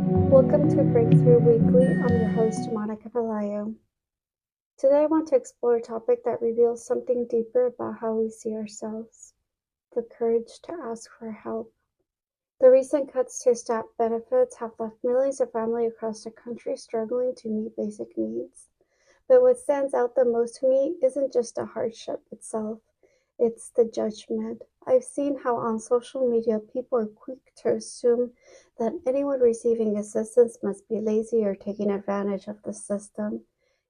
Welcome to Breakthrough Weekly. I'm your host, Monica Pelayo. Today, I want to explore a topic that reveals something deeper about how we see ourselves: the courage to ask for help. The recent cuts to SNAP benefits have left millions of families across the country struggling to meet basic needs. But what stands out the most to me isn't just the hardship itself, it's the judgment. I've seen how on social media people are quick to assume that anyone receiving assistance must be lazy or taking advantage of the system.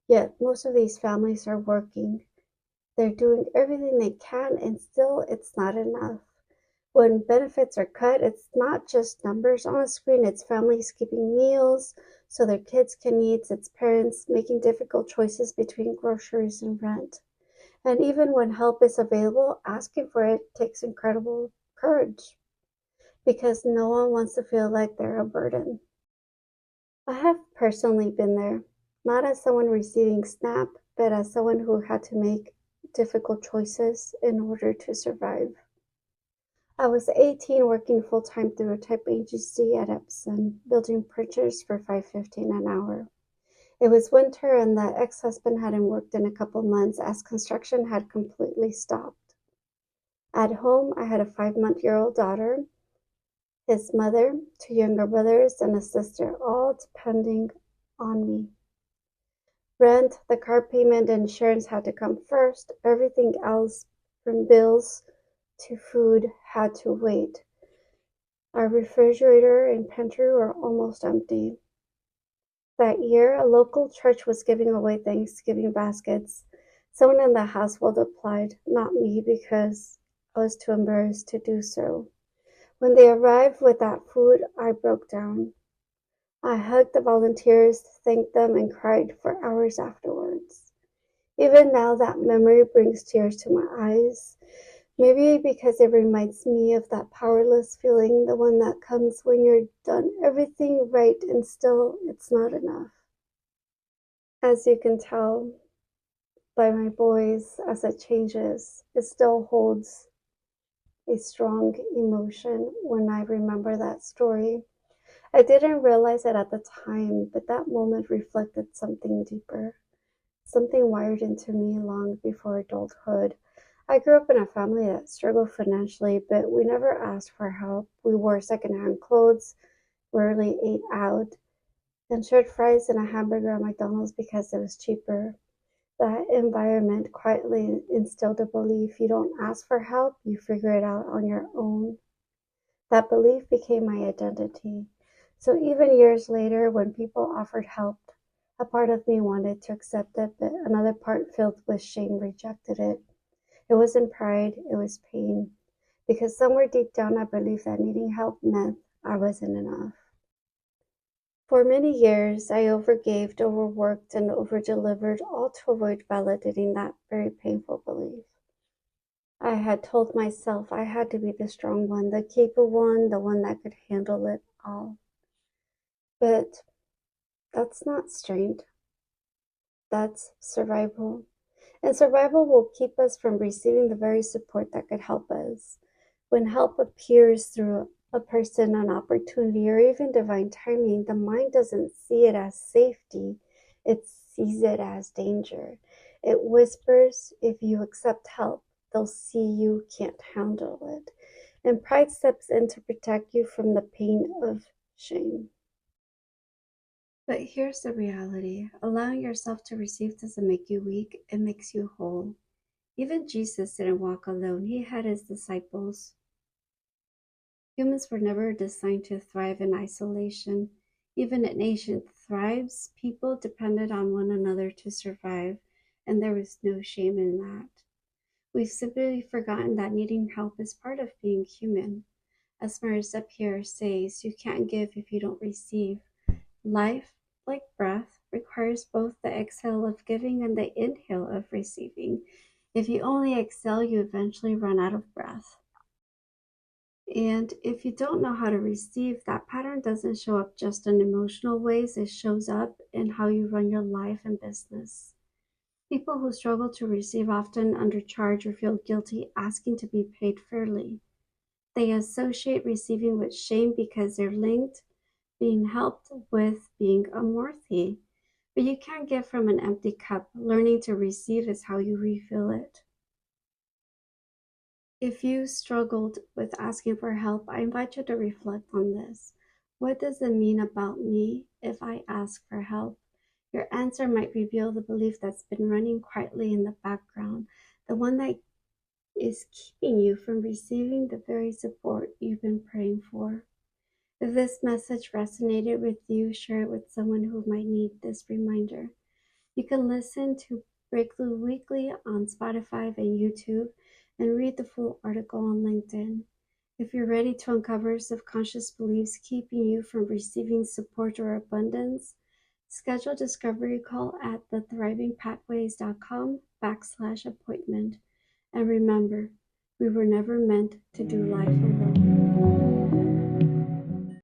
Yet most of these families are working. They're doing everything they can, and still it's not enough. When benefits are cut, it's not just numbers on a screen, it's families skipping meals so their kids can eat, it's parents making difficult choices between groceries and rent. And even when help is available, asking for it takes incredible courage because no one wants to feel like they're a burden. I have personally been there, not as someone receiving SNAP, but as someone who had to make difficult choices in order to survive. I was 18 working full-time through a temp agency at Epson, building printers for $5.15 an hour. It was winter and the ex-husband hadn't worked in a couple months as construction had completely stopped. At home, I had a 5-month-old daughter, his mother, 2 younger brothers, and a sister, all depending on me. Rent, the car payment, and insurance had to come first. Everything else, from bills to food, had to wait. Our refrigerator and pantry were almost empty. That year, a local church was giving away Thanksgiving baskets. Someone in the household applied, not me, because I was too embarrassed to do so. When they arrived with that food, I broke down. I hugged the volunteers, thanked them, and cried for hours afterwards. Even now, that memory brings tears to my eyes. Maybe because it reminds me of that powerless feeling, the one that comes when you're done everything right and still it's not enough. As you can tell by my voice as it changes, it still holds a strong emotion when I remember that story. I didn't realize it at the time, but that moment reflected something deeper, something wired into me long before adulthood. I grew up in a family that struggled financially, but we never asked for help. We wore secondhand clothes, rarely ate out, and shared fries and a hamburger at McDonald's because it was cheaper. That environment quietly instilled a belief: you don't ask for help, you figure it out on your own. That belief became my identity. So even years later, when people offered help, a part of me wanted to accept it, but another part filled with shame rejected it. It wasn't pride, it was pain. Because somewhere deep down, I believed that needing help meant I wasn't enough. For many years, I overgave, overworked, and overdelivered, all to avoid validating that very painful belief. I had told myself I had to be the strong one, the capable one, the one that could handle it all. But that's not strength, that's survival. And survival will keep us from receiving the very support that could help us. When help appears through a person, an opportunity, or even divine timing, the mind doesn't see it as safety, it sees it as danger. It whispers, if you accept help, they'll see you can't handle it. And pride steps in to protect you from the pain of shame. But here's the reality: allowing yourself to receive doesn't make you weak, it makes you whole. Even Jesus didn't walk alone, he had his disciples. Humans were never designed to thrive in isolation. Even in ancient tribes, people depended on one another to survive, and there was no shame in that. We've simply forgotten that needing help is part of being human. As Marissa Pierre says, you can't give if you don't receive. Life, like breath, requires both the exhale of giving and the inhale of receiving. If you only exhale, you eventually run out of breath. And if you don't know how to receive, that pattern doesn't show up just in emotional ways, it shows up in how you run your life and business. People who struggle to receive often undercharge or feel guilty asking to be paid fairly. They associate receiving with shame because they're linked being helped with being unworthy. But you can't give from an empty cup. Learning to receive is how you refill it. If you struggled with asking for help, I invite you to reflect on this. What does it mean about me if I ask for help? Your answer might reveal the belief that's been running quietly in the background, the one that is keeping you from receiving the very support you've been praying for. If this message resonated with you, share it with someone who might need this reminder. You can listen to Breakthrough Weekly on Spotify and YouTube and read the full article on LinkedIn. If you're ready to uncover subconscious beliefs keeping you from receiving support or abundance, schedule a discovery call at thethrivingpathways.com/appointment. And remember, we were never meant to do life alone.